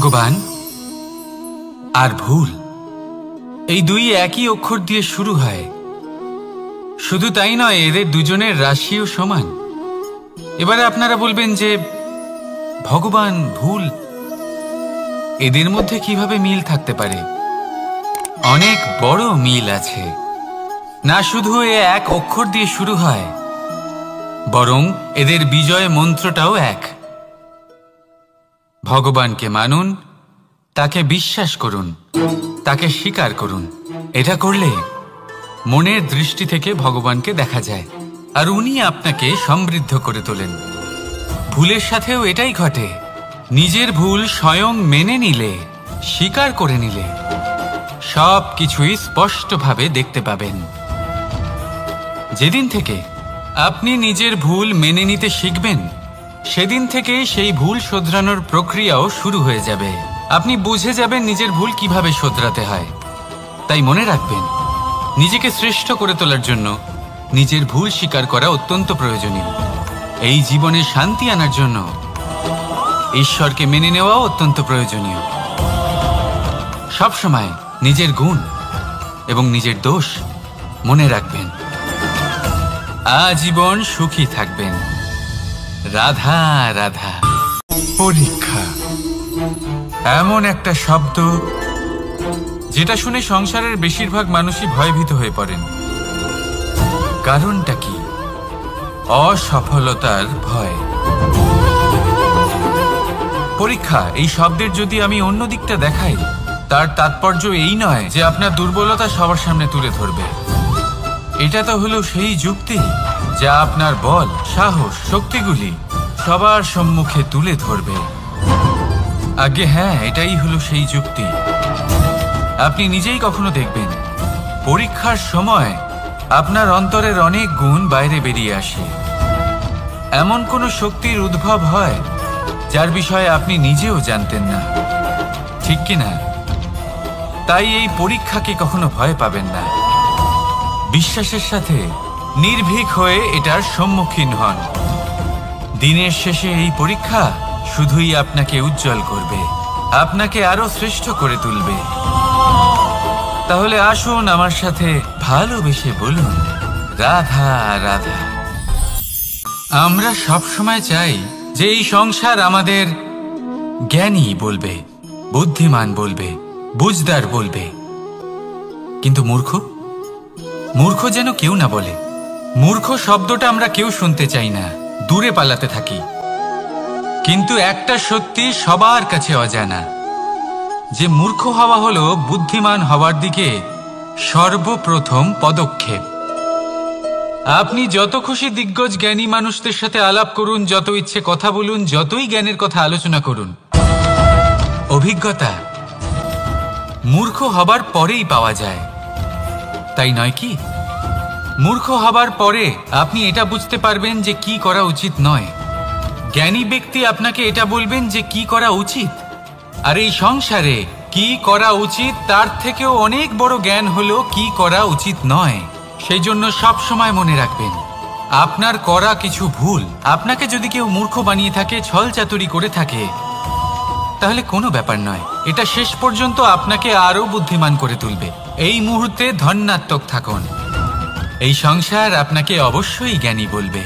ভগবান আর ভুল এই দুই একই অক্ষর দিয়ে শুরু হয়। শুধু তাই নয়, এদের দুজনের রাশিও সমান। এবারে আপনারা বলবেন যে ভগবান ভুল, এদের মধ্যে কিভাবে মিল থাকতে পারে? অনেক বড় মিল আছে। না শুধু এ এক অক্ষর দিয়ে শুরু হয়, বরং এদের বিজয় মন্ত্রটাও এক। ভগবানকে মানুন, তাকে বিশ্বাস করুন, তাকে স্বীকার করুন। এটা করলে মনের দৃষ্টি থেকে ভগবানকে দেখা যায়, আর উনি আপনাকে সমৃদ্ধ করে তোলেন। ভুলের সাথেও এটাই ঘটে। নিজের ভুল স্বয়ং মেনে নিলে, স্বীকার করে নিলে সব কিছুই স্পষ্টভাবে দেখতে পাবেন। যেদিন থেকে আপনি নিজের ভুল মেনে নিতে শিখবেন, সেদিন থেকে সেই ভুল শোধরানোর প্রক্রিয়াও শুরু হয়ে যাবে। আপনি বুঝে যাবেন নিজের ভুল কিভাবে শোধরাতে হয়। তাই মনে রাখবেন, নিজেকে শ্রেষ্ঠ করে তোলার জন্য নিজের ভুল স্বীকার করা অত্যন্ত প্রয়োজনীয়। এই জীবনে শান্তি আনার জন্য ঈশ্বরকে মেনে নেওয়াও অত্যন্ত প্রয়োজনীয়। সবসময় নিজের গুণ এবং নিজের দোষ মনে রাখবেন। আজীবন সুখী থাকবেন। রাধা রাধা। পরীক্ষা এমন একটা শব্দ যেটা শুনে সংসারের বেশিরভাগ মানুষই ভয়ভীত হয়ে পড়েন। কারণটা কি? অসফলতার ভয়। পরীক্ষা এই শব্দের যদি আমি অন্য দিকটা দেখাই, তার তাৎপর্য এই নয় যে আপনার দুর্বলতা সবার সামনে তুলে ধরবে। এটা তো হলো সেই যুক্তি যা আপনার বল, সাহস, শক্তিগুলি সবার সম্মুখে তুলে ধরবে। আগে হ্যাঁ, এটাই হলো সেই যুক্তি। আপনি নিজেই কখনো দেখবেন, পরীক্ষার সময় আপনার অন্তরের অনেক গুণ বাইরে বেরিয়ে আসে। এমন কোনো শক্তির উদ্ভব হয় যার বিষয়ে আপনি নিজেও জানতেন না, ঠিক কিনা? তাই এই পরীক্ষাকে কখনো ভয় পাবেন না। বিশ্বাসের সাথে নির্ভীক হয়ে এটার সম্মুখীন হন। দিনের শেষে এই পরীক্ষা শুধুই আপনাকে উজ্জ্বল করবে, আপনাকে আরো শ্রেষ্ঠ করে তুলবে। তাহলে আসুন আমার সাথে ভালোবেসে বলুন, রাধা রাধা। আমরা সব সময় চাই যে এই সংসার আমাদের জ্ঞানী বলবে, বুদ্ধিমান বলবে, বুঝদার বলবে। কিন্তু মূর্খ, মূর্খ যেন কেউ না বলে। মূর্খ শব্দটা আমরা কেউ শুনতে চাই না, দূরে পালাতে থাকি। কিন্তু একটা সত্যি সবার কাছে অজানা, যে মূর্খ হওয়া হলো বুদ্ধিমান হওয়ার দিকে সর্বপ্রথম পদক্ষেপ। আপনি যত খুশি দিগ্গজ জ্ঞানী মানুষদের সাথে আলাপ করুন, যত ইচ্ছে কথা বলুন, যতই জ্ঞানের কথা আলোচনা করুন, অভিজ্ঞতা মূর্খ হবার পরেই পাওয়া যায়, তাই নয় কি? মূর্খ হবার পরে আপনি এটা বুঝতে পারবেন যে কি করা উচিত নয়। জ্ঞানী ব্যক্তি আপনাকে এটা বলবেন যে কি করা উচিত। আর এই সংসারে কি করা উচিত তার থেকেও অনেক বড় জ্ঞান হলো কি করা উচিত নয়। সেই জন্য সব সময় মনে রাখবেন, আপনার করা কিছু ভুল আপনাকে যদি কেউ মূর্খ বানিয়ে থাকে, ছল চাতুরি করে থাকে, তাহলে কোনো ব্যাপার নয়। এটা শেষ পর্যন্ত আপনাকে আরো বুদ্ধিমান করে তুলবে। এই মুহূর্তে ধন্যাত্মক থাকুন। এই সংসার আপনাকে অবশ্যই জ্ঞানী বলবে।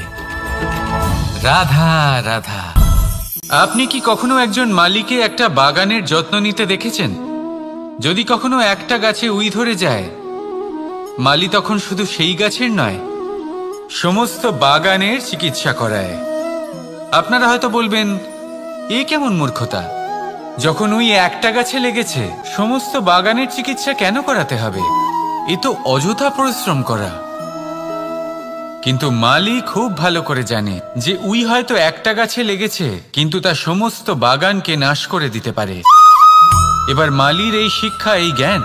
রাধা রাধা। আপনি কি কখনো একজন মালিকে একটা বাগানের যত্ন নিতে দেখেছেন? যদি কখনো একটা গাছে উই ধরে যায়, মালি তখন শুধু সেই গাছের নয়, সমস্ত বাগানের চিকিৎসা করায়। আপনারা হয়তো বলবেন, এ কেমন মূর্খতা? যখন উই একটা গাছে লেগেছে, সমস্ত বাগানের চিকিৎসা কেন করাতে হবে? এ তো অযথা পরিশ্রম করা। কিন্তু মালি খুব ভালো করে জানে যে উই হয়তো একটা গাছে লেগেছে, কিন্তু তা সমস্ত বাগানকে নাশ করে দিতে পারে। এবার মালির এই শিক্ষা, এই জ্ঞান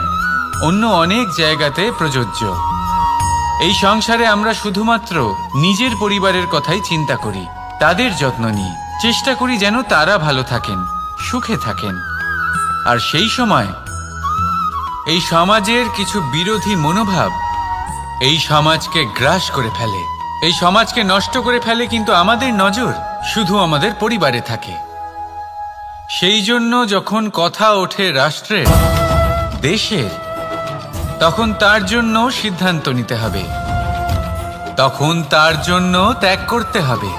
অন্য অনেক জায়গাতে প্রযোজ্য। এই সংসারে আমরা শুধুমাত্র নিজের পরিবারের কথাই চিন্তা করি, তাদের যত্ন নিই, চেষ্টা করি যেন তারা ভালো থাকেন, সুখে থাকেন। আর সেই সময় এই সমাজের কিছু বিরোধী মনোভাব এই সমাজকে গ্রাস করে ফেলে, এই সমাজকে নষ্ট করে ফেলে। কিন্তু আমাদের নজর শুধু আমাদের পরিবারে থাকে। সেই জন্য যখন কথা ওঠে রাষ্ট্রের, দেশের, তখন তার জন্য সিদ্ধান্ত নিতে হবে, তখন তার জন্য ত্যাগ করতে হবে।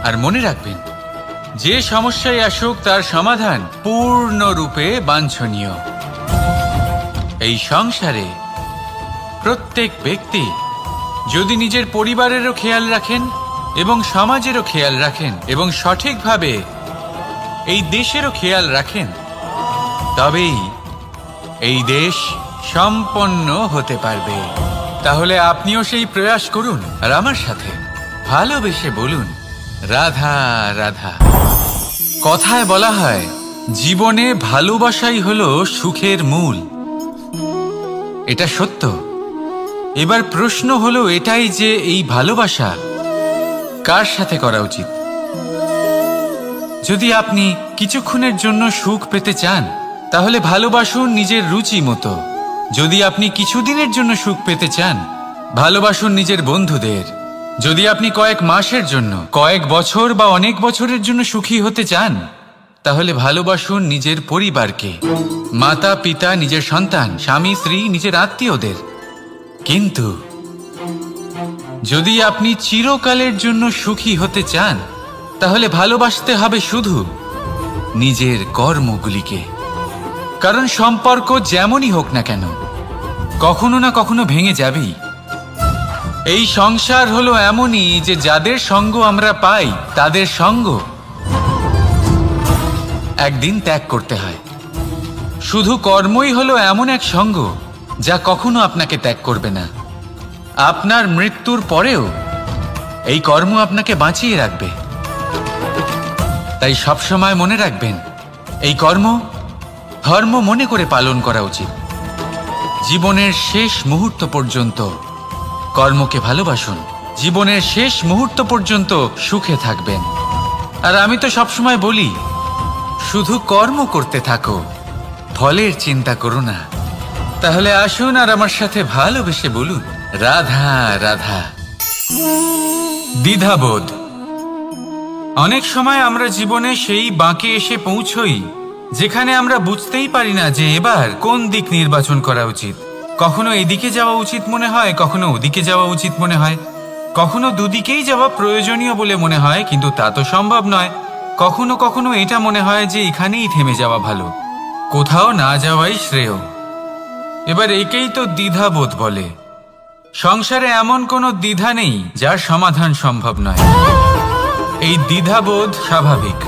আর মনে রাখবেন, যে সমস্যায় আসুক তার সমাধান পূর্ণরূপে বাঞ্ছনীয়। এই সংসারে প্রত্যেক ব্যক্তি যদি নিজের পরিবারেরও খেয়াল রাখেন এবং সমাজেরও খেয়াল রাখেন এবং সঠিকভাবে এই দেশেরও খেয়াল রাখেন, তবেই এই দেশ সম্পন্ন হতে পারবে। তাহলে আপনিও সেই প্রয়াস করুন আর আমার সাথে ভালোবেসে বলুন, রাধা রাধা। কথায় বলা হয়, জীবনে ভালোবাসাই হলো সুখের মূল। এটা সত্য। এবার প্রশ্ন হলো এটাই যে এই ভালোবাসা কার সাথে করা উচিত। যদি আপনি কিছুক্ষণের জন্য সুখ পেতে চান, তাহলে ভালোবাসুন নিজের রুচি মতো। যদি আপনি কিছুদিনের জন্য সুখ পেতে চান, ভালোবাসুন নিজের বন্ধুদের। যদি আপনি কয়েক মাসের জন্য, কয়েক বছর বা অনেক বছরের জন্য সুখী হতে চান, তাহলে ভালোবাসুন নিজের পরিবারকে, মাতা পিতা, নিজের সন্তান, স্বামী স্ত্রী, নিজের আত্মীয়দের। কিন্তু যদি আপনি চিরকালের জন্য সুখী হতে চান, তাহলে ভালোবাসতে হবে শুধু নিজের কর্মগুলিকে। কারণ সম্পর্ক যেমনই হোক না কেন, কখনো না কখনো ভেঙে যাবেই। এই সংসার হলো এমনই যে যাদের সঙ্গ আমরা পাই, তাদের সঙ্গ একদিন ত্যাগ করতে হয়। শুধু কর্মই হলো এমন এক সঙ্গ যা কখনো আপনাকে ত্যাগ করবে না। আপনার মৃত্যুর পরেও এই কর্ম আপনাকে বাঁচিয়ে রাখবে। তাই সবসময় মনে রাখবেন, এই কর্ম ধর্ম মনে করে পালন করা উচিত। জীবনের শেষ মুহূর্ত পর্যন্ত কর্মকে ভালোবাসুন। জীবনের শেষ মুহূর্ত পর্যন্ত সুখে থাকবেন। আর আমি তো সবসময় বলি, শুধু কর্ম করতে থাকো, ফলের চিন্তা করো না। তাহলে আসুন আর আমার সাথে ভালোবেসে বলুন, রাধা রাধা। দ্বিধাবোধ। অনেক সময় আমরা জীবনে সেই বাঁকে এসে পৌঁছই যেখানে আমরা বুঝতেই পারি না যে এবার কোন দিক নির্বাচন করা উচিত। কখনো এদিকে যাওয়া উচিত মনে হয়, কখনো ওদিকে যাওয়া উচিত মনে হয়, কখনো দুদিকেই যাওয়া প্রয়োজনীয় বলে মনে হয়, কিন্তু তা তো সম্ভব নয়। কখনো কখনো এটা মনে হয় যে এখানেই থেমে যাওয়া ভালো, কোথাও না যাওয়াই শ্রেয়। এবার একেই তো দ্বিধাবোধ বলে। সংসারে এমন কোনো দ্বিধা নেই যার সমাধান সম্ভব নয়। এই দ্বিধাবোধ স্বাভাবিক।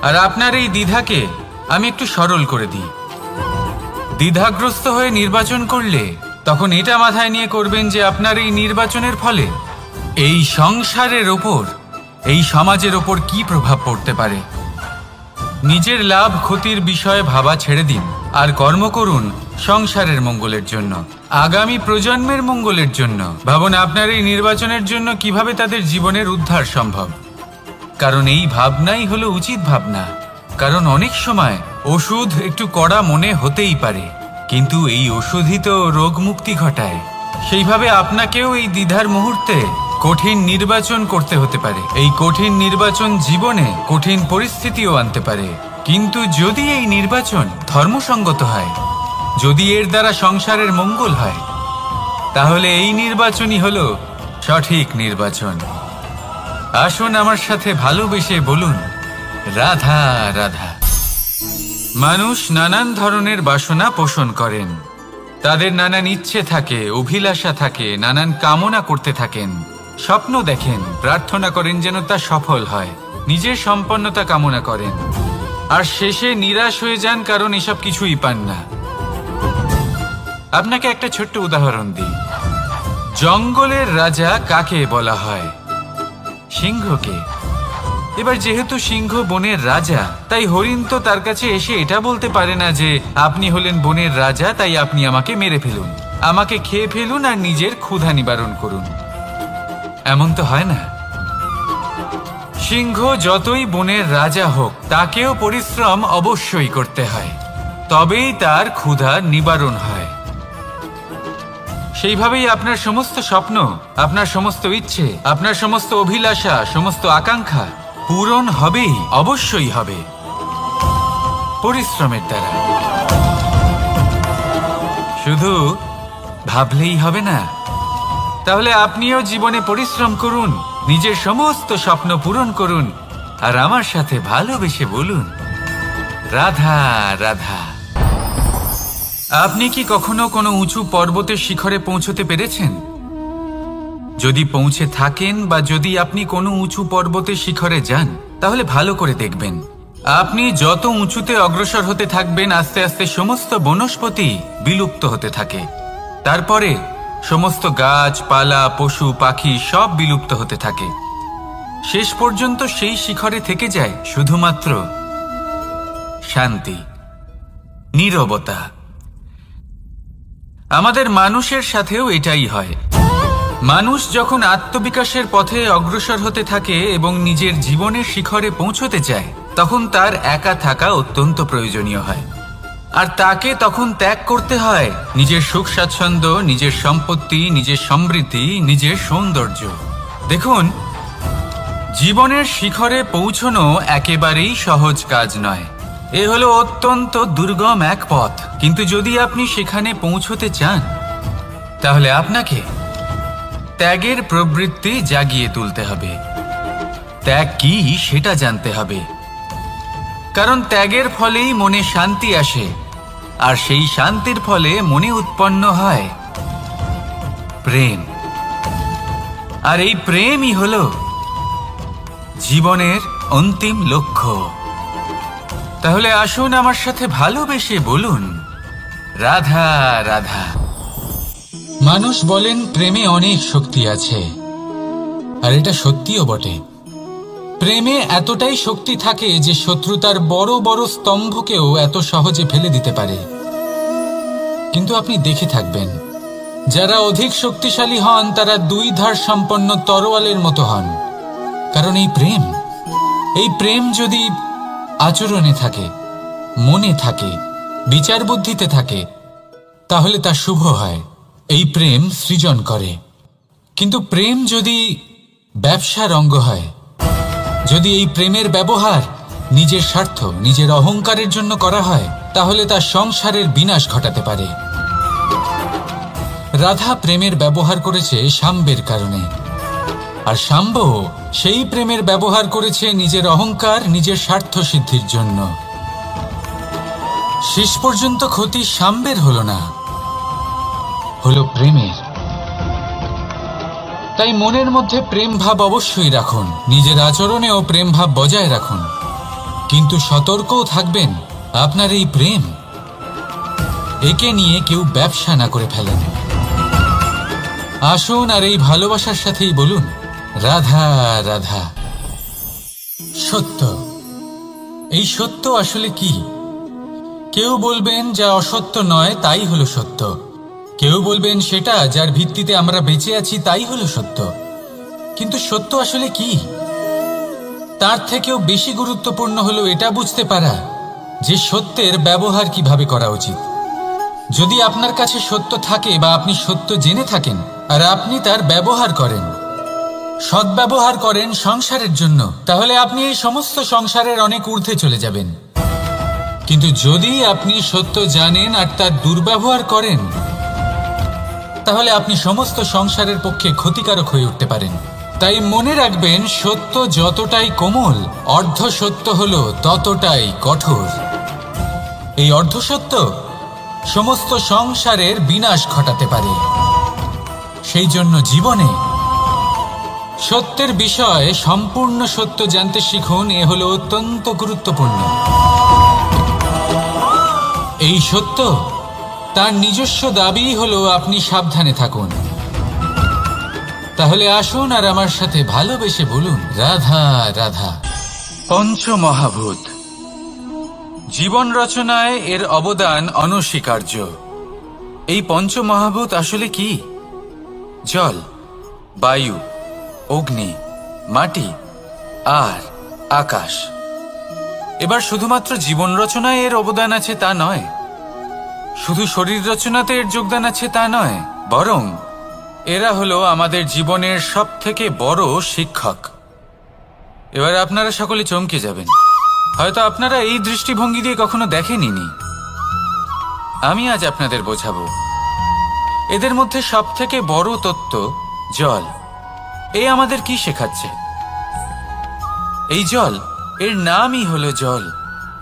আর আপনার এই দ্বিধাকে আমি একটু সরল করে দিই। দ্বিধাগ্রস্ত হয়ে নির্বাচন করলে তখন এটা মাথায় নিয়ে করবেন যে আপনার এই নির্বাচনের ফলে এই সংসারের ওপর, এই সমাজের ওপর কি প্রভাব পড়তে পারে। নিজের লাভ ক্ষতির বিষয়ে ভাবা ছেড়ে দিন আর কর্ম করুন সংসারের মঙ্গলের জন্য, আগামী প্রজন্মের মঙ্গলের জন্য। ভাবুন আপনার এই নির্বাচনের জন্য কিভাবে তাদের জীবনের উদ্ধার সম্ভব। কারণ এই ভাবনাই হলো উচিত ভাবনা। কারণ অনেক সময় ওষুধ একটু কড়া মনে হতেই পারে, কিন্তু এই ওষুধই তো রোগ মুক্তি ঘটায়। সেইভাবে আপনাকেও এই দ্বিধার মুহূর্তে কঠিন নির্বাচন করতে হতে পারে। এই কঠিন নির্বাচন জীবনে কঠিন পরিস্থিতিও আনতে পারে, কিন্তু যদি এই নির্বাচন ধর্মসঙ্গত হয়, যদি এর দ্বারা সংসারের মঙ্গল হয়, তাহলে এই নির্বাচনই হলো সঠিক নির্বাচন। আসুন আমার সাথে ভালোবেসে বলুন, রাধা রাধা। মানুষ নানান ধরনের বাসনা পোষণ করেন। তাদের নানান ইচ্ছে থাকে, অভিলাষা থাকে, নানান কামনা করতে থাকেন, স্বপ্ন দেখেন, প্রার্থনা করেন যেন তা সফল হয়, নিজের সম্পন্নতা কামনা করেন, আর শেষে নিরাশ হয়ে যান কারণ এসব কিছুই পান না। আপনাকে একটা ছোট্ট উদাহরণ দিই। জঙ্গলের রাজা কাকে বলা হয়? সিংহকে। এবার যেহেতু সিংহ বনের রাজা, তাই হরিণ তো তার কাছে এসে এটা বলতে পারে না যে আপনি হলেন বনের রাজা, তাই আপনি আমাকে মেরে ফেলুন, আমাকে খেয়ে ফেলুন আর নিজের ক্ষুধা নিবারণ করুন। এমন তো হয় না। সিংহ যতই বনের রাজা হোক, তাকেও পরিশ্রম অবশ্যই করতে হয়, তবেই তার ক্ষুধা নিবারণ হয়। সেইভাবেই আপনার সমস্ত স্বপ্ন, আপনার সমস্ত ইচ্ছে, আপনার সমস্ত অভিলাষা, সমস্ত আকাঙ্ক্ষা পূরণ হবেই, অবশ্যই হবে। পরিশ্রমের দ্বারা। শুধু ভাবলেই হবে না, তাহলে আপনিও জীবনে পরিশ্রম করুন, নিজের সমস্ত স্বপ্ন পূরণ করুন, আর আমার সাথে ভালোবেসে বলুন, রাধা রাধা। আপনি কি কখনো কোনো উঁচু পর্বতের শিখরে পৌঁছতে পেরেছেন? যদি পৌঁছে থাকেন বা যদি আপনি কোনো উঁচু পর্বতের শিখরে যান, তাহলে ভালো করে দেখবেন, আপনি যত উঁচুতে অগ্রসর হতে থাকবেন আস্তে আস্তে সমস্ত বনস্পতি বিলুপ্ত হতে থাকে। তারপরে সমস্ত গাছপালা, পশু পাখি সব বিলুপ্ত হতে থাকে। শেষ পর্যন্ত সেই শিখরে থেকে যায় শুধুমাত্র শান্তি, নীরবতা। আমাদের মানুষের সাথেও এটাই হয়। মানুষ যখন আত্মবিকাশের পথে অগ্রসর হতে থাকে এবং নিজের জীবনের শিখরে পৌঁছতে চায়, তখন তার একা থাকা অত্যন্ত প্রয়োজনীয় হয়। আর তাকে তখন ত্যাগ করতে হয় নিজের সুখ স্বাচ্ছন্দ্য, নিজের সম্পত্তি, নিজের সমৃদ্ধি, নিজের সৌন্দর্য। দেখুন, জীবনের শিখরে পৌঁছনো একেবারেই সহজ কাজ নয়। এ হলো অত্যন্ত দুর্গম এক পথ। কিন্তু যদি আপনি সেখানে পৌঁছতে চান, তাহলে আপনাকে ত্যাগের প্রবৃত্তি জাগিয়ে তুলতে হবে। ত্যাগ কি সেটা জানতে হবে, কারণ ত্যাগের ফলেই মনে শান্তি আসে, আর সেই শান্তির ফলে মনে উৎপন্ন হয় প্রেম। আর এই প্রেমই হলো জীবনের অন্তিম লক্ষ্য। তাহলে আসুন আমার সাথে ভালোবেসে বলুন, রাধা রাধা। মানুষ বলেন প্রেমে অনেক শক্তি আছে, আর এটা সত্যিও বটে। প্রেমে এতটাই শক্তি থাকে যে শত্রুতার বড় বড় স্তম্ভকেও এত সহজে ফেলে দিতে পারে। কিন্তু আপনি দেখে থাকবেন, যারা অধিক শক্তিশালী হন তারা দুই ধার সম্পন্ন তরোয়ালের মতো হন। কারণ এই প্রেম যদি আচরণে থাকে, মনে থাকে, বিচার বুদ্ধিতে থাকে, তাহলে তা শুভ হয়। এই প্রেম সৃজন করে। কিন্তু প্রেম যদি ব্যবসার অঙ্গ হয়, যদি এই প্রেমের ব্যবহার নিজের স্বার্থ, নিজের অহংকারের জন্য করা হয়, তাহলে তা সংসারের বিনাশ ঘটাতে পারে। রাধা প্রেমের ব্যবহার করেছে শাম্বের কারণে, আর শাম্ব সেই প্রেমের ব্যবহার করেছে নিজের অহংকার, নিজের স্বার্থ সিদ্ধির জন্য। শেষ পর্যন্ত ক্ষতি শাম্বের হলো না, হলো প্রেমের। তাই মনের মধ্যে প্রেম ভাব অবশ্যই রাখুন, নিজের আচরণেও প্রেম ভাব বজায় রাখুন, কিন্তু সতর্কও থাকবেন আপনার এই প্রেম, একে নিয়ে কেউ ব্যবসা না করে ফেলেন। আসুন আর এই ভালোবাসার সাথেই বলুন, রাধা রাধা। সত্য, এই সত্য আসলে কি? কেউ বলবেন যা অসত্য নয় তাই হলো সত্য, কেউ বলবেন সেটা যার ভিত্তিতে আমরা বেঁচে আছি তাই হলো সত্য। কিন্তু সত্য আসলে কি? তার থেকেও বেশি গুরুত্বপূর্ণ হলো এটা বুঝতে পারা যে সত্যের ব্যবহার কিভাবে করা উচিত। যদি আপনার কাছে সত্য থাকে বা আপনি সত্য জেনে থাকেন আর আপনি তার ব্যবহার করেন, সদ্ব্যবহার করেন সংসারের জন্য, তাহলে আপনি এই সমস্ত সংসারের অনেক ঊর্ধ্বে চলে যাবেন। কিন্তু যদি আপনি সত্য জানেন আর তার দুর্ব্যবহার করেন, তাহলে আপনি সমস্ত সংসারের পক্ষে ক্ষতিকারক হয়ে উঠতে পারেন। তাই মনে রাখবেন, সত্য যতটাই কোমল, অর্ধ সত্য হলো ততটাই কঠোর। এই অর্ধ সত্য সমস্ত সংসারের বিনাশ ঘটাতে পারে। সেই জন্য জীবনে সত্যের বিষয়ে সম্পূর্ণ সত্য জানতে শিখুন। এ হলো অত্যন্ত গুরুত্বপূর্ণ। এই সত্য তার নিজস্ব দাবি হলো আপনি সাবধানে থাকুন। তাহলে আসুন আর আমার সাথে ভালোবেসে বলুন, রাধা রাধা। পঞ্চমহাভূত জীবন রচনায় এর অবদান অনস্বীকার্য। এই পঞ্চমহাভূত আসলে কি? জল, বায়ু, অগ্নি, মাটি আর আকাশ। এবার শুধুমাত্র জীবন রচনায় এর অবদান আছে তা নয়, শুধু শরীর রচনাতে এর যোগদান আছে তা নয়, বরং এরা হলো আমাদের জীবনের সবথেকে বড় শিক্ষক। এবার আপনারা সকলে চমকে যাবেন, হয়তো আপনারা এই দৃষ্টিভঙ্গি দিয়ে কখনো দেখেনি। আমি আজ আপনাদের বোঝাবো। এদের মধ্যে সব থেকে বড় তত্ত্ব জল। এই আমাদের কি শেখাচ্ছে? এই জল, এর নামই হলো জল,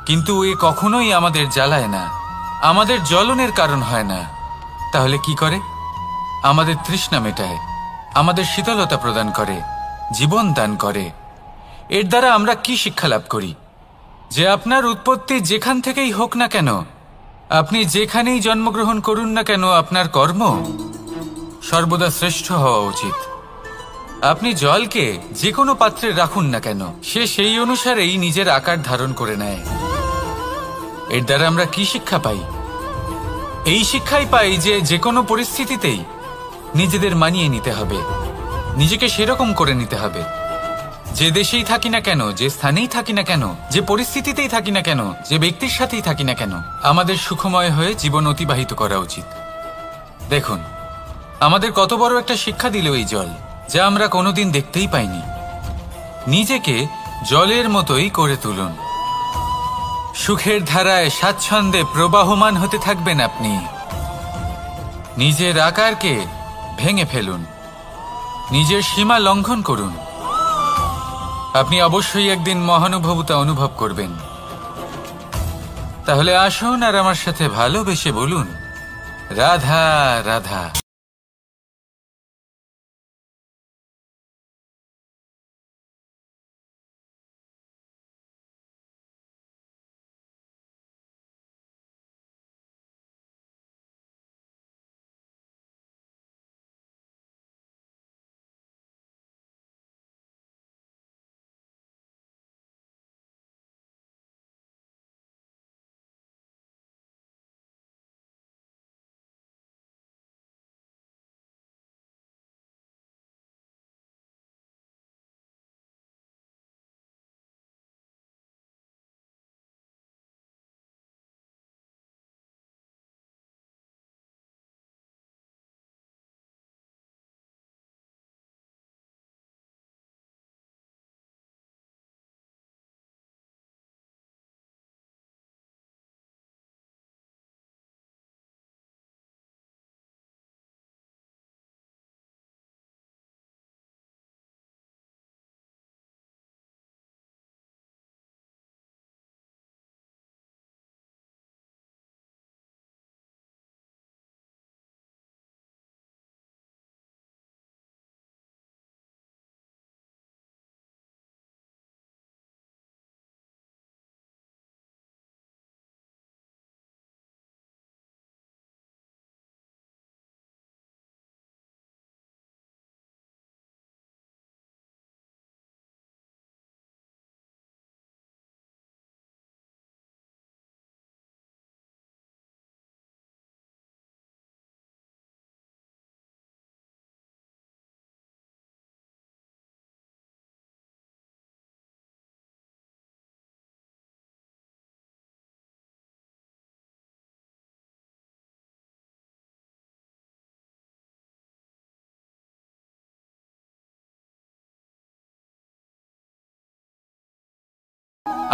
কিন্তু এ কখনোই আমাদের জ্বালায় না, আমাদের জ্বলনের কারণ হয় না। তাহলে কি করে? আমাদের তৃষ্ণা মেটায়, আমাদের শীতলতা প্রদান করে, জীবন দান করে। এর দ্বারা আমরা কি শিক্ষা লাভ করি? যে আপনার উৎপত্তি যেখান থেকেই হোক না কেন, আপনি যেখানেই জন্মগ্রহণ করুন না কেন, আপনার কর্ম সর্বদা শ্রেষ্ঠ হওয়া উচিত। আপনি জলকে যে কোনো পাত্রে রাখুন না কেন, সে সেই অনুসারেই নিজের আকার ধারণ করে নেয়। এর দ্বারা আমরা কি শিক্ষা পাই? এই শিক্ষাই পাই যে যে কোনো পরিস্থিতিতেই নিজেদের মানিয়ে নিতে হবে, নিজেকে সেরকম করে নিতে হবে। যে দেশেই থাকি না কেন, যে স্থানেই থাকি না কেন, যে পরিস্থিতিতেই থাকি না কেন, যে ব্যক্তির সাথেই থাকি না কেন, আমাদের সুখময় হয়ে জীবন অতিবাহিত করা উচিত। দেখুন, আমাদের কত বড় একটা শিক্ষা দিল এই জল, যা আমরা কোনোদিন দেখতেই পাইনি। নিজেকে জলের মতোই করে তুলুন। সুখের ধারায় স্বাচ্ছন্দ্যে প্রবাহমান হতে থাকবেন আপনি। নিজের আকারকে ভেঙে ফেলুন, নিজের সীমা লঙ্ঘন করুন। আপনি অবশ্যই একদিন মহানুভবতা অনুভব করবেন। তাহলে আসুন আর আমার সাথে ভালোবেসে বলুন, রাধা রাধা।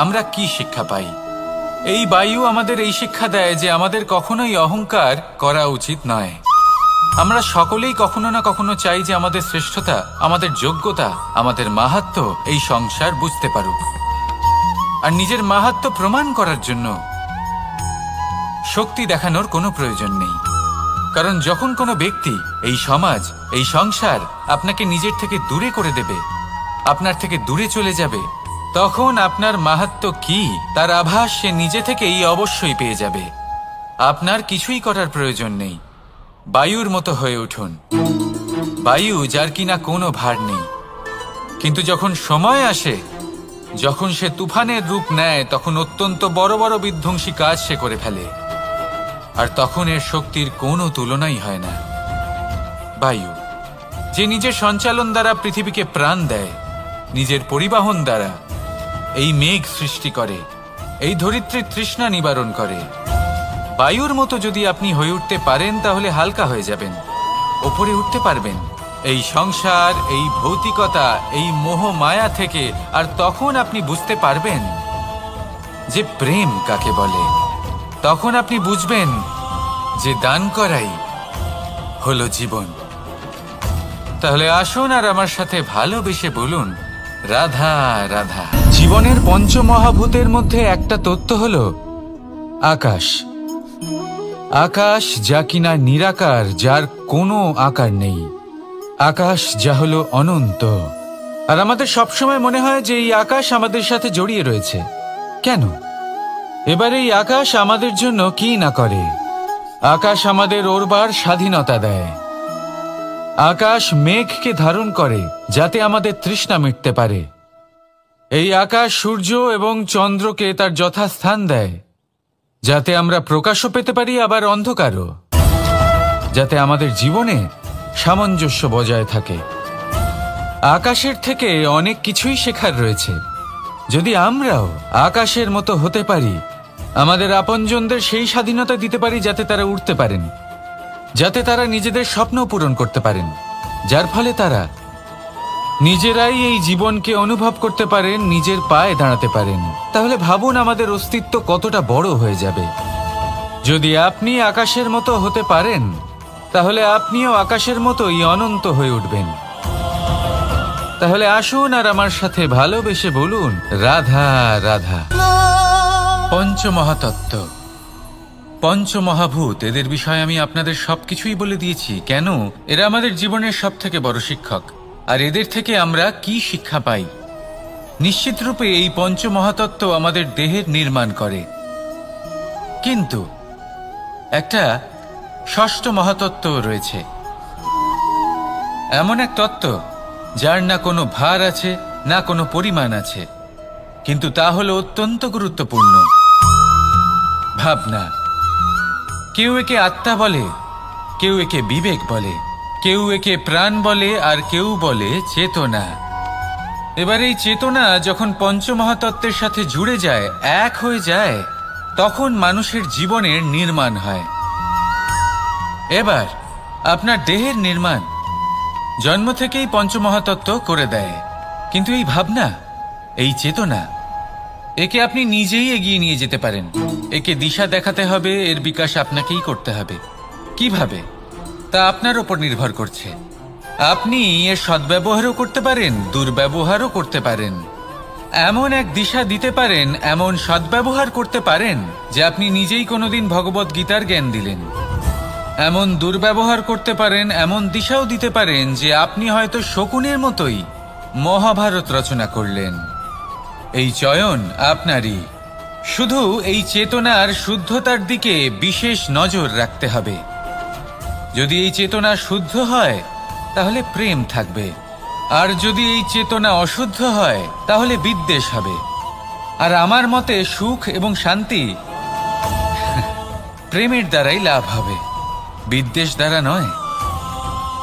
আমরা কি শিক্ষা পাই? এই বায়ু আমাদের এই শিক্ষা দেয় যে আমাদের কখনোই অহংকার করা উচিত নয়। আমরা সকলেই কখনো না কখনো চাই যে আমাদের শ্রেষ্ঠতা, আমাদের যোগ্যতা, আমাদের মাহাত্ম্য এই সংসার বুঝতে পারুক। আর নিজের মাহাত্ম্য প্রমাণ করার জন্য শক্তি দেখানোর কোনো প্রয়োজন নেই। কারণ যখন কোনো ব্যক্তি, এই সমাজ, এই সংসার আপনাকে নিজের থেকে দূরে করে দেবে, আপনার থেকে দূরে চলে যাবে, তখন আপনার মাহাত্ম্য কি তার আভাস সে নিজে থেকেই অবশ্যই পেয়ে যাবে। আপনার কিছুই করার প্রয়োজন নেই। বায়ুর মতো হয়ে উঠুন। বায়ু যার কিনা কোনো ভার নেই, কিন্তু যখন সময় আসে, যখন সে তুফানের রূপ নেয়, তখন অত্যন্ত বড় বড় বিধ্বংসী কাজ সে করে ফেলে। আর তখন এর শক্তির কোনো তুলনাই হয় না। বায়ু, যে নিজের সঞ্চালন দ্বারা পৃথিবীকে প্রাণ দেয়, নিজের পরিবহন দ্বারা এই মেঘ সৃষ্টি করে, এই ধরিত্রীর তৃষ্ণা নিবারণ করে। বায়ুর মতো যদি আপনি হয়ে উঠতে পারেন, তাহলে হালকা হয়ে যাবেন, ওপরে উঠতে পারবেন এই সংসার, এই ভৌতিকতা, এই মোহ মায়া থেকে। আর তখন আপনি বুঝতে পারবেন যে প্রেম কাকে বলে। তখন আপনি বুঝবেন যে দান করাই হলো জীবন। তাহলে আসুন আর আমার সাথে ভালোবেসে বলুন, রাধা রাধা। জীবনের পঞ্চমহাভূতের মধ্যে একটা তত্ত্ব হলো আকাশ। আকাশ যা কিনা নিরাকার, যার কোনো আকার নেই। আকাশ যা হলো অনন্ত। আর আমাদের সবসময় মনে হয় যে এই আকাশ আমাদের সাথে জড়িয়ে রয়েছে। কেন? এবার এই আকাশ আমাদের জন্য কি না করে। আকাশ আমাদের ওড়বার স্বাধীনতা দেয়। আকাশ মেঘকে ধারণ করে যাতে আমাদের তৃষ্ণা মিটতে পারে। এই আকাশ সূর্য এবং চন্দ্রকে তার যথাস্থান দেয় যাতে আমরা প্রকাশও পেতে পারি, আবার অন্ধকারও, যাতে আমাদের জীবনে সামঞ্জস্য বজায় থাকে। আকাশের থেকে অনেক কিছুই শেখার রয়েছে। যদি আমরাও আকাশের মতো হতে পারি, আমাদের আপনজনদের সেই স্বাধীনতা দিতে পারি যাতে তারা উঠতে পারেন, যাতে তারা নিজেদের স্বপ্ন পূরণ করতে পারেন, যার ফলে তারা নিজেরাই এই জীবনকে অনুভব করতে পারেন, নিজের পায়ে দাঁড়াতে পারেন, তাহলে ভাবুন আমাদের অস্তিত্ব কতটা বড় হয়ে যাবে। যদি আপনি আকাশের মতো হতে পারেন, তাহলে আপনিও আকাশের মতোই অনন্ত হয়ে উঠবেন। তাহলে আসুন আর আমার সাথে ভালোবেসে বলুন, রাধা রাধা। পঞ্চমহাতত্ত্ব, পঞ্চমহাভূত, এদের বিষয়ে আমি আপনাদের সবকিছুই বলে দিয়েছি। কেন? এরা আমাদের জীবনের সব থেকে বড় শিক্ষক। আর এদের থেকে আমরা কি শিক্ষা পাই? নিশ্চিত রূপে এই পঞ্চমহাতত্ত্ব আমাদের দেহের নির্মাণ করে, কিন্তু একটা ষষ্ঠ মহাতত্ত্ব রয়েছে। এমন এক তত্ত্ব যার না কোনো ভার আছে, না কোনো পরিমাণ আছে, কিন্তু তা হলো অত্যন্ত গুরুত্বপূর্ণ। ভাবনা। কেউ একে আত্মা বলে, কেউ একে বিবেক বলে, কেউ একে প্রাণ বলে, আর কেউ বলে চেতনা। এবার এই চেতনা যখন পঞ্চমহাতত্ত্বের সাথে জুড়ে যায়, এক হয়ে যায়, তখন মানুষের জীবনের নির্মাণ হয়। এবার আপনার দেহের নির্মাণ জন্ম থেকেই পঞ্চমহাতত্ত্ব করে দেয়, কিন্তু এই ভাবনা, এই চেতনা, একে আপনি নিজেই এগিয়ে নিয়ে যেতে পারেন। একে দিশা দেখাতে হবে, এর বিকাশ আপনাকেই করতে হবে। কিভাবে? তা আপনার ওপর নির্ভর করছে। আপনি এর সদ্ব্যবহারও করতে পারেন, দুর্ব্যবহারও করতে পারেন। এমন এক দিশা দিতে পারেন, এমন সদ্ব্যবহার করতে পারেন যে আপনি নিজেই কোনোদিন ভগবত গীতার জ্ঞান দিলেন। এমন দুর্ব্যবহার করতে পারেন, এমন দিশাও দিতে পারেন যে আপনি হয়তো শকুনের মতোই মহাভারত রচনা করলেন। এই চয়ন আপনারই। শুধু এই চেতনার শুদ্ধতার দিকে বিশেষ নজর রাখতে হবে। যদি এই চেতনা শুদ্ধ হয়, তাহলে প্রেম থাকবে, আর যদি এই চেতনা অশুদ্ধ হয়, তাহলে বিদ্বেষ হবে। আর আমার মতে সুখ এবং শান্তি প্রেমের দ্বারাই লাভ হবে, বিদ্বেষ দ্বারা নয়।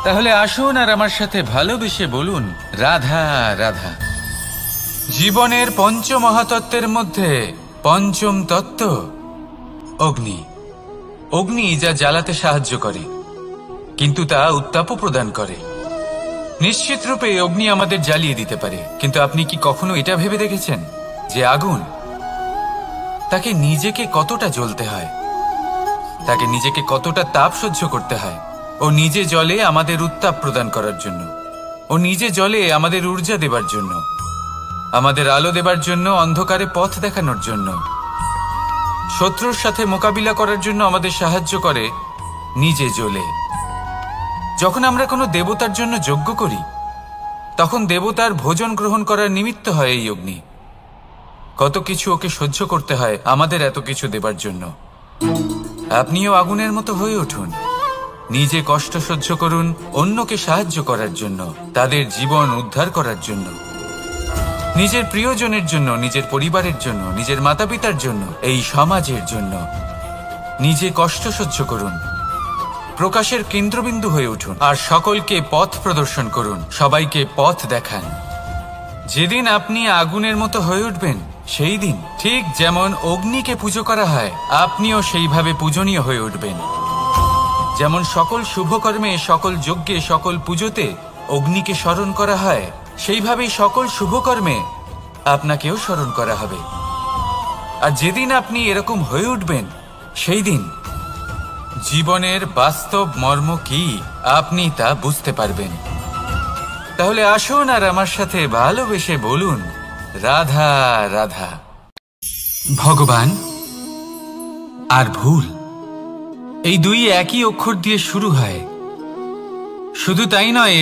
তাহলে আসুন আর আমার সাথে ভালোবেসে বলুন, রাধা রাধা। জীবনের পঞ্চমহাতত্ত্বের মধ্যে পঞ্চম তত্ত্ব অগ্নি। অগ্নি যা জ্বালাতে সাহায্য করে, কিন্তু তা উত্তাপও প্রদান করে। নিশ্চিত রূপে অগ্নি আমাদের জ্বালিয়ে দিতে পারে, কিন্তু আপনি কি কখনো এটা ভেবে দেখেছেন যে আগুন, তাকে নিজেকে কতটা জ্বলতে হয়, তাকে নিজেকে কতটা তাপ সহ্য করতে হয়? ও নিজে জ্বলে আমাদের উত্তাপ প্রদান করার জন্য, ও নিজে জ্বলে আমাদের ঊর্জা দেবার জন্য, আমাদের আলো দেবার জন্য, অন্ধকারে পথ দেখানোর জন্য, শত্রুর সাথে মোকাবিলা করার জন্য আমাদের সাহায্য করে, নিজে জ্বলে। যখন আমরা কোনো দেবতার জন্য যজ্ঞ করি, তখন দেবতার ভোজন গ্রহণ করার নিমিত্ত হয় এই অগ্নি। কত কিছু ওকে সহ্য করতে হয় আমাদের এত কিছু দেবার জন্য। আপনিও আগুনের মতো হয়ে উঠুন, নিজে কষ্ট সহ্য করুন অন্যকে সাহায্য করার জন্য, তাদের জীবন উদ্ধার করার জন্য, নিজের প্রিয়জনের জন্য, নিজের পরিবারের জন্য, নিজের মাতা পিতার জন্য, এই সমাজের জন্য। নিজে কষ্ট সহ্য করুন, প্রকাশের কেন্দ্রবিন্দু হয়ে উঠুন, আর সকলকে পথ প্রদর্শন করুন, সবাইকে পথ দেখান। যেদিন আপনি আগুনের মতো হয়ে উঠবেন, সেই দিন ঠিক যেমন অগ্নিকে পুজো করা হয়, আপনিও সেইভাবে পূজনীয় হয়ে উঠবেন। যেমন সকল শুভকর্মে, সকল যজ্ঞে, সকল পুজোতে অগ্নিকে স্মরণ করা হয়, সেইভাবেই সকল শুভকর্মে আপনাকেও স্মরণ করা হবে। আর যেদিন আপনি এরকম হয়ে উঠবেন, সেই দিন জীবনের বাস্তব মর্ম কি আপনি তা বুঝতে পারবেন। তাহলে আসুন আর আমার সাথে ভালোবেসে বলুন, রাধা রাধা। ভগবান আর ভুল, এই দুই একই অক্ষর দিয়ে শুরু হয়। শুধু তাই নয়,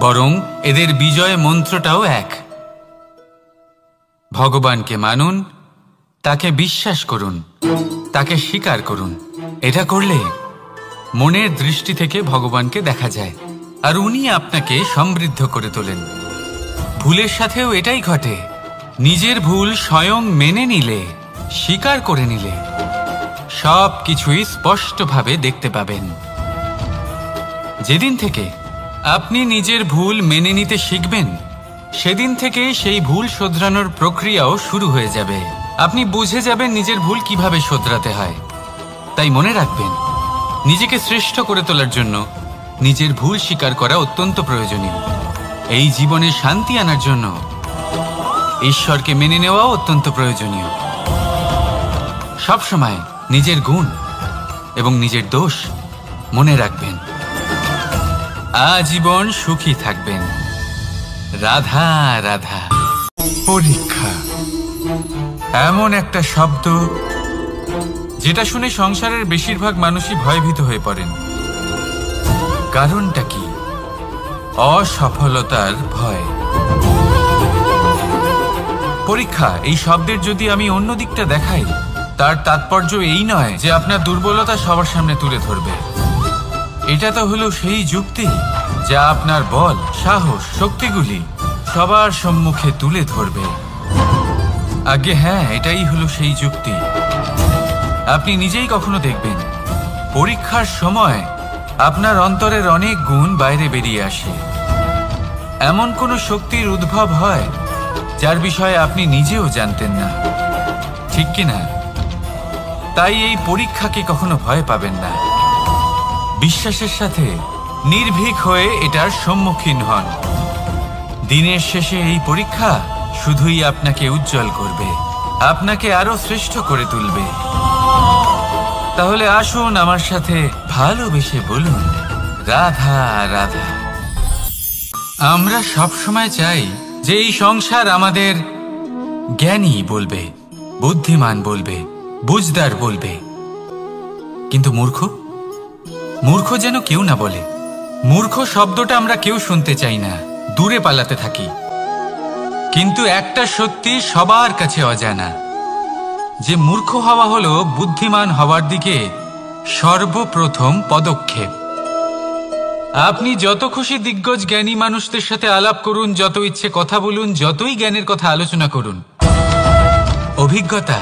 বরং এদের বিজয় মন্ত্রটাও এক। ভগবানকে মানুন, তাকে বিশ্বাস করুন, তাকে স্বীকার করুন। এটা করলে মনের দৃষ্টি থেকে ভগবানকে দেখা যায়, আর উনি আপনাকে সমৃদ্ধ করে তোলেন। ভুলের সাথেও এটাই ঘটে। নিজের ভুল স্বয়ং মেনে নিলে, স্বীকার করে নিলে সব কিছুই স্পষ্টভাবে দেখতে পাবেন। যেদিন থেকে আপনি নিজের ভুল মেনে নিতে শিখবেন, সেদিন থেকে সেই ভুল শোধরানোর প্রক্রিয়াও শুরু হয়ে যাবে। আপনি বুঝে যাবেন নিজের ভুল কিভাবে শোধরাতে হয়। তাই মনে রাখবেন, নিজেকে শ্রেষ্ঠ করে তোলার জন্য নিজের ভুল স্বীকার করা অত্যন্ত প্রয়োজনীয়। এই জীবনে শান্তি আনার জন্য ঈশ্বরকে মেনে নেওয়াও অত্যন্ত প্রয়োজনীয়। সবসময় নিজের গুণ এবং নিজের দোষ মনে রাখবেন। আজীবন সুখী থাকবেন। রাধা রাধা। পরীক্ষা এমন একটা শব্দ যেটা শুনে সংসারের বেশিরভাগ মানুষই ভয়ভীত হয়ে পড়েন। কারণটা কি? অসফলতার ভয়। পরীক্ষা এই শব্দের যদি আমি অন্য দিকটা দেখাই, তার তাৎপর্য এই নয় যে আপনার দুর্বলতা সবার সামনে তুলে ধরবে। এটা তো হলো সেই যুক্তি যা আপনার বল, সাহস, শক্তিগুলি সবার সম্মুখে তুলে ধরবে। আগে হ্যাঁ, এটাই হলো সেই যুক্তি। আপনি নিজেই কখনো দেখবেন, পরীক্ষার সময় আপনার অন্তরের অনেক গুণ বাইরে বেরিয়ে আসে। এমন কোনো শক্তির উদ্ভব হয় যার বিষয়ে আপনি নিজেও জানতেন না, ঠিক কিনা? তাই এই পরীক্ষাকে কখনো ভয় পাবেন না। বিশ্বাসের সাথে নির্ভীক হয়ে এটার সম্মুখীন হন। দিনের শেষে এই পরীক্ষা শুধুই আপনাকে উজ্জ্বল করবে, আপনাকে আরো শ্রেষ্ঠ করে তুলবে। তাহলে আসুন আমার সাথে ভালোবেসে বলুন, রাধা রাধা। আমরা সব সময় চাই যে এই সংসার আমাদের জ্ঞানী বলবে, বুদ্ধিমান বলবে, বুঝদার বলবে, কিন্তু মূর্খ মূর্খ যেন কেউ না বলে। মূর্খ শব্দটা আমরা কেউ শুনতে চাই না, দূরে পালাতে থাকি। কিন্তু একটা সত্যি সবার কাছে অজানা, যে মূর্খ হওয়া হলো বুদ্ধিমান হওয়ার দিকে সর্বপ্রথম পদক্ষেপ। আপনি যত খুশি দিগ্গজ জ্ঞানী মানুষদের সাথে আলাপ করুন, যত ইচ্ছে কথা বলুন, যতই জ্ঞানের কথা আলোচনা করুন, অভিজ্ঞতা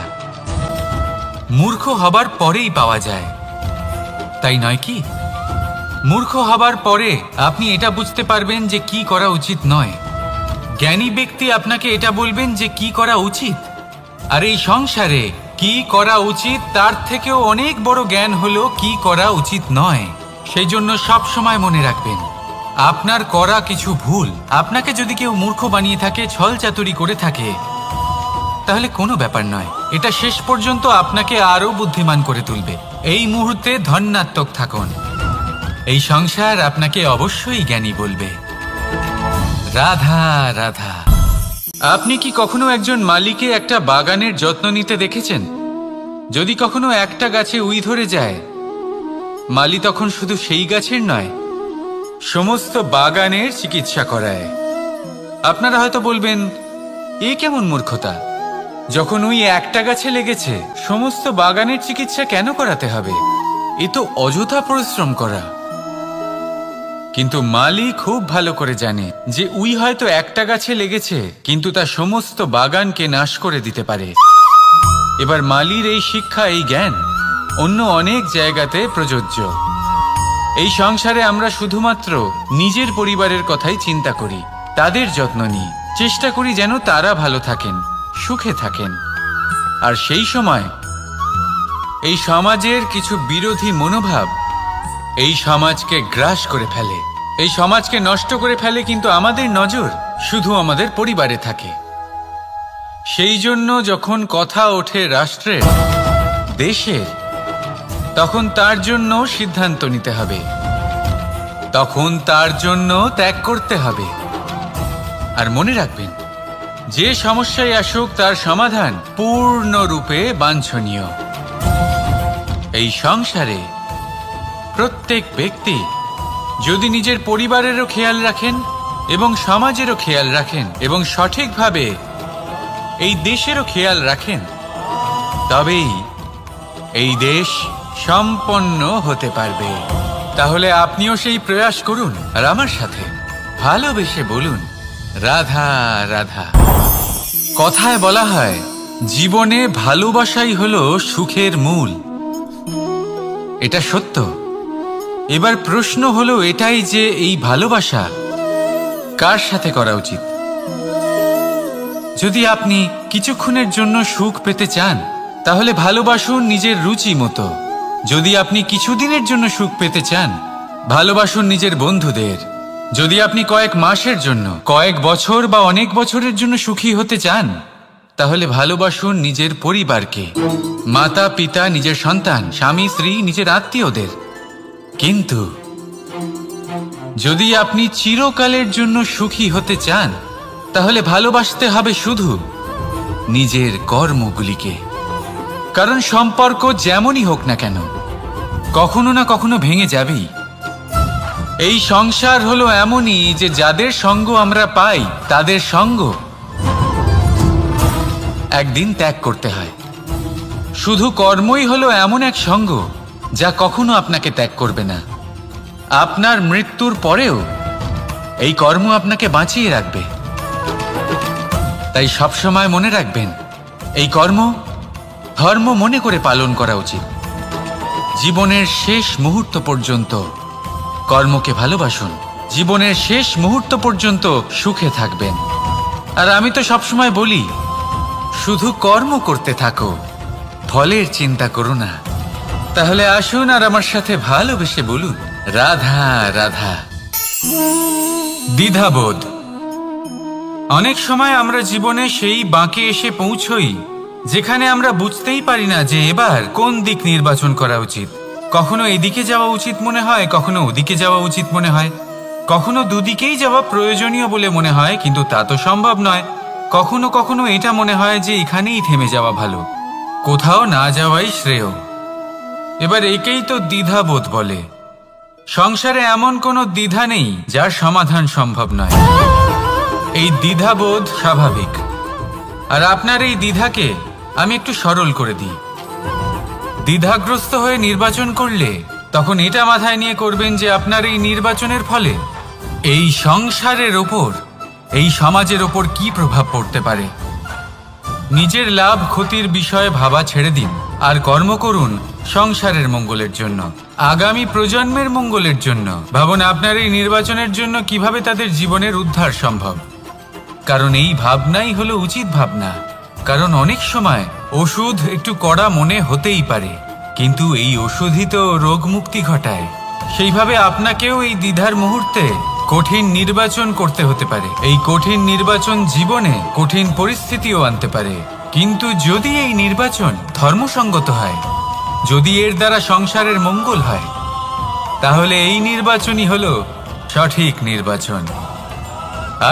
মূর্খ হবার পরেই পাওয়া যায়, তাই নয় কি? মূর্খ হবার পরে আপনি এটা বুঝতে পারবেন যে কি করা উচিত নয়। জ্ঞানী ব্যক্তি আপনাকে এটা বলবেন যে কি করা উচিত। আর এই সংসারে কি করা উচিত তার থেকেও অনেক বড় জ্ঞান হলো কি করা উচিত নয়। সেই জন্য সব সময় মনে রাখবেন, আপনার করা কিছু ভুল আপনাকে যদি কেউ মূর্খ বানিয়ে থাকে, ছল চাতুরি করে থাকে, তাহলে কোনো ব্যাপার নয়। এটা শেষ পর্যন্ত আপনাকে আরো বুদ্ধিমান করে তুলবে। এই মুহূর্তে ধন্যাত্মক থাকুন। এই সংসার আপনাকে অবশ্যই জ্ঞানী বলবে। রাধা রাধা। আপনি কি কখনো একজন মালিকে একটা বাগানের যত্ন নিতে দেখেছেন? যদি কখনো একটা গাছে উই ধরে যায়, মালি তখন শুধু সেই গাছের নয়, সমস্ত বাগানের চিকিৎসা করায়। আপনারা হয়তো বলবেন, এ কেমন মূর্খতা? যখন উই একটা গাছে লেগেছে, সমস্ত বাগানের চিকিৎসা কেন করাতে হবে? এ তো অযথা পরিশ্রম করা। কিন্তু মালি খুব ভালো করে জানে যে উই হয়তো একটা গাছে লেগেছে, কিন্তু তা সমস্ত বাগানকে নাশ করে দিতে পারে। এবার মালির এই শিক্ষা, এই জ্ঞান অন্য অনেক জায়গাতে প্রযোজ্য। এই সংসারে আমরা শুধুমাত্র নিজের পরিবারের কথাই চিন্তা করি, তাদের যত্ন নিই, চেষ্টা করি যেন তারা ভালো থাকেন, সুখে থাকেন। আর সেই সময় এই সমাজের কিছু বিরোধী মনোভাব এই সমাজকে গ্রাস করে ফেলে, এই সমাজকে নষ্ট করে ফেলে, কিন্তু আমাদের নজর শুধু আমাদের পরিবারে থাকে। সেই জন্য যখন কথা ওঠে রাষ্ট্রের, দেশের, তখন তার জন্য সিদ্ধান্ত নিতে হবে, তখন তার জন্য ত্যাগ করতে হবে। আর মনে রাখবেন, যে সমস্যায় আসুক তার সমাধান পূর্ণরূপে বাঞ্ছনীয়। এই সংসারে প্রত্যেক ব্যক্তি যদি নিজের পরিবারেরও খেয়াল রাখেন এবং সমাজেরও খেয়াল রাখেন এবং সঠিকভাবে এই দেশেরও খেয়াল রাখেন, তবেই এই দেশ সম্পন্ন হতে পারবে। তাহলে আপনিও সেই প্রয়াস করুন আর আমার সাথে ভালোবেসে বলুন, রাধা রাধা। কথায় বলা হয়, জীবনে ভালোবাসাই হলো সুখের মূল। এটা সত্য। এবার প্রশ্ন হলো এটাই যে এই ভালোবাসা কার সাথে করা উচিত। যদি আপনি কিছুক্ষণের জন্য সুখ পেতে চান, তাহলে ভালোবাসুন নিজের রুচি মতো। যদি আপনি কিছুদিনের জন্য সুখ পেতে চান, ভালোবাসুন নিজের বন্ধুদের। যদি আপনি কয়েক মাসের জন্য, কয়েক বছর বা অনেক বছরের জন্য সুখী হতে চান, তাহলে ভালোবাসুন নিজের পরিবারকে, মাতা পিতা, নিজের সন্তান, স্বামী স্ত্রী, নিজের আত্মীয়দের। কিন্তু যদি আপনি চিরকালের জন্য সুখী হতে চান, তাহলে ভালোবাসতে হবে শুধু নিজের কর্মগুলিকে। কারণ সম্পর্ক যেমনই হোক না কেন, কখনো না কখনো ভেঙে যাবেই। এই সংসার হলো এমনই যে যাদের সঙ্গ আমরা পাই, তাদের সঙ্গ একদিন ত্যাগ করতে হয়। শুধু কর্মই হলো এমন এক সঙ্গ যা কখনো আপনাকে ত্যাগ করবে না। আপনার মৃত্যুর পরেও এই কর্ম আপনাকে বাঁচিয়ে রাখবে। তাই সবসময় মনে রাখবেন, এই কর্ম ধর্ম মনে করে পালন করা উচিত। জীবনের শেষ মুহূর্ত পর্যন্ত কর্মকে ভালোবাসুন, জীবনের শেষ মুহূর্ত পর্যন্ত সুখে থাকবেন। আর আমি তো সবসময় বলি, শুধু কর্ম করতে থাকো, ফলের চিন্তা করো না। তাহলে আসুন আর আমার সাথে ভালোবেসে বলুন, রাধা রাধা। দ্বিধাবোধ। অনেক সময় আমরা জীবনে সেই বাঁকে এসে পৌঁছই যেখানে আমরা বুঝতেই পারি না যে এবার কোন দিক নির্বাচন করা উচিত। কখনো এদিকে যাওয়া উচিত মনে হয়, কখনো ওদিকে যাওয়া উচিত মনে হয়, কখনো দুদিকেই যাওয়া প্রয়োজনীয় বলে মনে হয়, কিন্তু তা তো সম্ভব নয়। কখনো কখনো এটা মনে হয় যে এখানেই থেমে যাওয়া ভালো, কোথাও না যাওয়াই শ্রেয়। এবার একেই তো দ্বিধাবোধ বলে। সংসারে এমন কোনো দ্বিধা নেই যার সমাধান সম্ভব নয়। এই দ্বিধাবোধ স্বাভাবিক। আর আপনার এই দ্বিধাকে আমি একটু সরল করে দিই। দ্বিধাগ্রস্ত হয়ে নির্বাচন করলে তখন এটা মাথায় নিয়ে করবেন যে আপনার এই নির্বাচনের ফলে এই সংসারের ওপর, এই সমাজের ওপর কি প্রভাব পড়তে পারে। নিজের লাভ ক্ষতির বিষয়ে ভাবা ছেড়ে দিন আর কর্ম করুন সংসারের মঙ্গলের জন্য, আগামী প্রজন্মের মঙ্গলের জন্য। ভাবুন আপনার এই নির্বাচনের জন্য কিভাবে তাদের জীবনের উদ্ধার সম্ভব। কারণ এই ভাবনাই হলো উচিত ভাবনা। কারণ অনেক সময় ওষুধ একটু কড়া মনে হতেই পারে, কিন্তু এই ওষুধই তো রোগ মুক্তি ঘটায়। সেইভাবে আপনাকেও এই দ্বিধার মুহূর্তে কঠিন নির্বাচন করতে হতে পারে। এই কঠিন নির্বাচন জীবনে কঠিন পরিস্থিতিও আনতে পারে, কিন্তু যদি এই নির্বাচন ধর্মসঙ্গত হয়, যদি এর দ্বারা সংসারের মঙ্গল হয়, তাহলে এই নির্বাচনই হলো সঠিক নির্বাচন।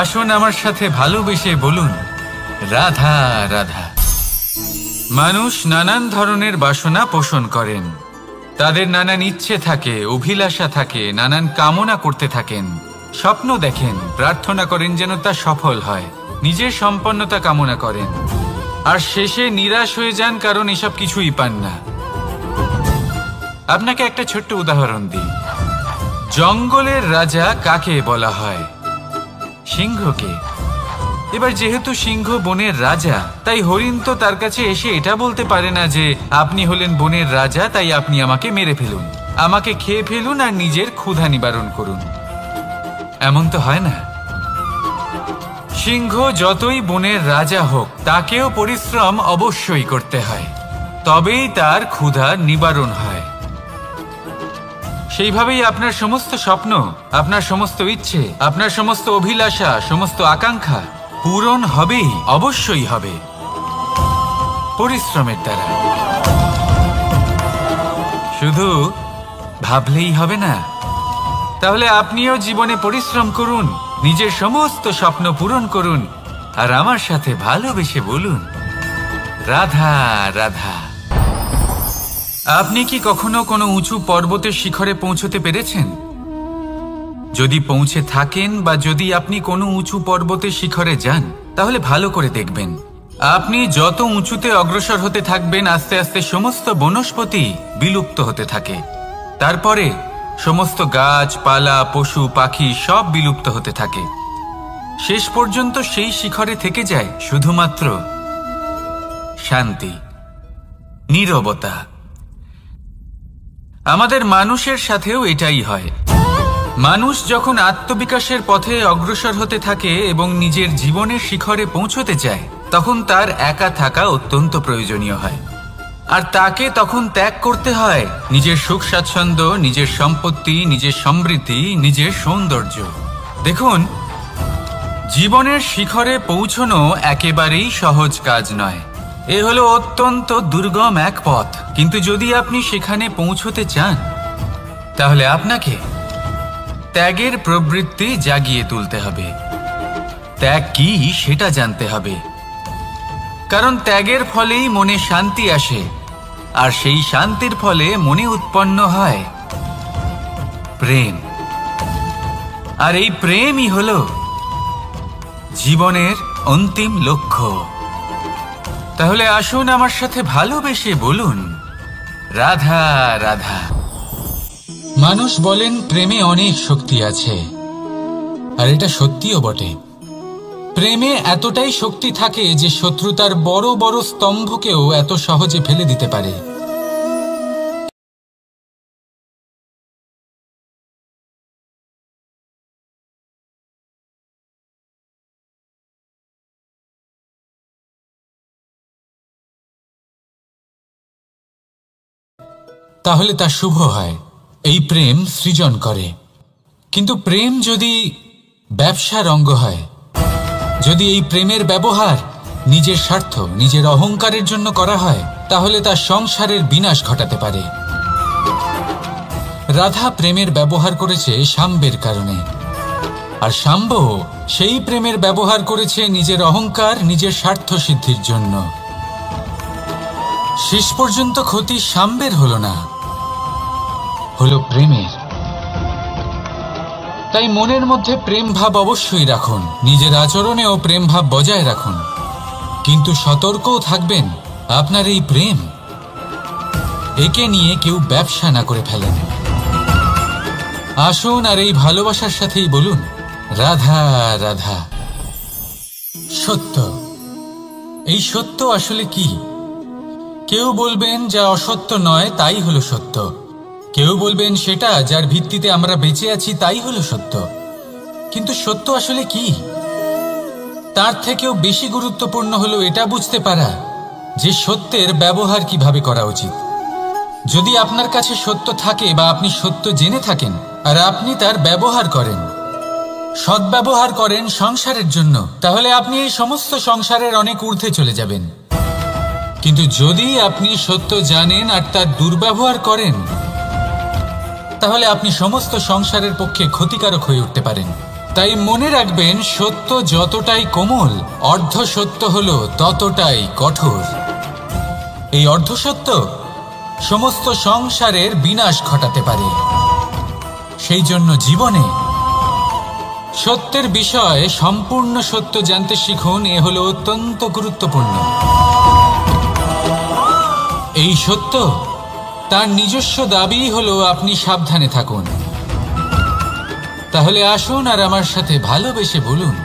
আসুন আমার সাথে ভালোবেসে বলুন, রাধা রাধা। মানুষ নানান ধরনের বাসনা পোষণ করেন। তাদের নানান ইচ্ছে থাকে, অভিলাষা থাকে, নানান কামনা করতে থাকেন, স্বপ্ন দেখেন, প্রার্থনা করেন যেন তা সফল হয়, নিজের সম্পন্নতা কামনা করেন, আর শেষে নিরাশ হয়ে যান কারণ এসব কিছুই পান না। আপনাকে একটা ছোট্ট উদাহরণ দিই। জঙ্গলের রাজা কাকে বলা হয়? সিংহকে। এবার যেহেতু সিংহ বনের রাজা, তাই হরিণ তো তার কাছে এসে এটা বলতে পারে না যে আপনি হলেন বনের রাজা, তাই আপনি আমাকে মেরে ফেলুন, আমাকে খেয়ে ফেলুন আর নিজের ক্ষুধা নিবারণ করুন। এমন তো হয় না। সিংহ যতই বনের রাজা হোক, তাকেও পরিশ্রম অবশ্যই করতে হয়, তবেই তার ক্ষুধা নিবারণ হয়। সেইভাবেই আপনার সমস্ত স্বপ্ন, আপনার সমস্ত ইচ্ছে, আপনার সমস্ত অভিলাষা, সমস্ত আকাঙ্ক্ষা পূরণ হবেই, অবশ্যই হবে, পরিশ্রমের দ্বারা। শুধু ভাবলেই হবে না। তাহলে আপনিও জীবনে পরিশ্রম করুন, নিজের সমস্ত স্বপ্ন পূরণ করুন, আর আমার সাথে ভালোবেসে বলুন, রাধা রাধা। আপনি কি কখনো কোনো উঁচু পর্বতের শিখরে পৌঁছতে পেরেছেন? যদি পৌঁছে থাকেন বা যদি আপনি কোনো উঁচু পর্বতের শিখরে যান, তাহলে ভালো করে দেখবেন, আপনি যত উঁচুতে অগ্রসর হতে থাকবেন, আস্তে আস্তে সমস্ত বনস্পতি বিলুপ্ত হতে থাকে। তারপরে সমস্ত গাছপালা, পশু পাখি সব বিলুপ্ত হতে থাকে। শেষ পর্যন্ত সেই শিখরে থেকে যায় শুধুমাত্র শান্তি, নীরবতা। আমাদের মানুষের সাথেও এটাই হয়। মানুষ যখন আত্মবিকাশের পথে অগ্রসর হতে থাকে এবং নিজের জীবনের শিখরে পৌঁছতে চায়, তখন তার একা থাকা অত্যন্ত প্রয়োজনীয় হয়। আর তাকে তখন ত্যাগ করতে হয় নিজের সুখ স্বাচ্ছন্দ্য, নিজের সম্পত্তি, নিজের সমৃদ্ধি, নিজের সৌন্দর্য। দেখুন, জীবনের শিখরে পৌঁছনো একেবারেই সহজ কাজ নয়। এ হলো অত্যন্ত দুর্গম এক পথ। কিন্তু যদি আপনি সেখানে পৌঁছতে চান, তাহলে আপনাকে ত্যাগের প্রবৃত্তি জাগিয়ে তুলতে হবে। ত্যাগ কি সেটা জানতে হবে, কারণ ত্যাগের ফলেই মনে শান্তি আসে, আর সেই শান্তির ফলে মনে উৎপন্ন হয় প্রেম। আর এই প্রেমই হলো জীবনের অন্তিম লক্ষ্য। তাহলে আসুন আমার সাথে ভালোবেসে বলুন, রাধা রাধা। মানুষ বলেন প্রেমে অনেক শক্তি আছে, আর এটা সত্যিও বটে। প্রেমে এতটাই শক্তি থাকে যে শত্রুতার বড় বড় স্তম্ভকেও এত সহজে ফেলে দিতে পারে। তাহলে তা শুভ হয়। এই প্রেম সৃজন করে। কিন্তু প্রেম যদি ব্যবসার অঙ্গ হয়, যদি এই প্রেমের ব্যবহার নিজের স্বার্থ, নিজের অহংকারের জন্য করা হয়, তাহলে তা সংসারের বিনাশ ঘটাতে পারে। রাধা প্রেমের ব্যবহার করেছে শাম্বের কারণে, আর শাম্ব সেই প্রেমের ব্যবহার করেছে নিজের অহংকার, নিজের স্বার্থ সিদ্ধির জন্য। শেষ পর্যন্ত ক্ষতি শাম্বের হলো না, হলো প্রেমের। তাই মনের মধ্যে প্রেম ভাব অবশ্যই রাখুন, নিজের আচরণেও প্রেম ভাব বজায় রাখুন, কিন্তু সতর্কও থাকবেন আপনার এই প্রেম, একে নিয়ে কেউ ব্যবসা না করে ফেলেন। আসুন আর এই ভালোবাসার সাথেই বলুন, রাধা রাধা। সত্য, এই সত্য আসলে কি? কেউ বলবেন যা অসত্য নয় তাই হলো সত্য, কেউ বলবেন সেটা যার ভিত্তিতে আমরা বেঁচে আছি তাই হলো সত্য। কিন্তু সত্য আসলে কি? তার থেকেও বেশি গুরুত্বপূর্ণ হলো এটা বুঝতে পারা যে সত্যের ব্যবহার কিভাবে করা উচিত। যদি আপনার কাছে সত্য থাকে বা আপনি সত্য জেনে থাকেন আর আপনি তার ব্যবহার করেন, সদ্ব্যবহার করেন সংসারের জন্য, তাহলে আপনি এই সমস্ত সংসারের অনেক ঊর্ধ্বে চলে যাবেন। কিন্তু যদি আপনি সত্য জানেন আর তার দুর্ব্যবহার করেন, তাহলে আপনি সমস্ত সংসারের পক্ষে ক্ষতিকারক হয়ে উঠতে পারেন। তাই মনে রাখবেন, সত্য যতটাই কোমল, অর্ধ সত্য হলো ততটাই কঠোর। এই অর্ধসত্য সমস্ত সংসারের বিনাশ ঘটাতে পারে। সেই জন্য জীবনে সত্যের বিষয়ে সম্পূর্ণ সত্য জানতে শিখুন। এ হলো অত্যন্ত গুরুত্বপূর্ণ। এই সত্য তার নিজস্ব দাবি হলো আপনি সাবধানে থাকুন। তাহলে আসুন আর আমার সাথে ভালোবেসে বলুন,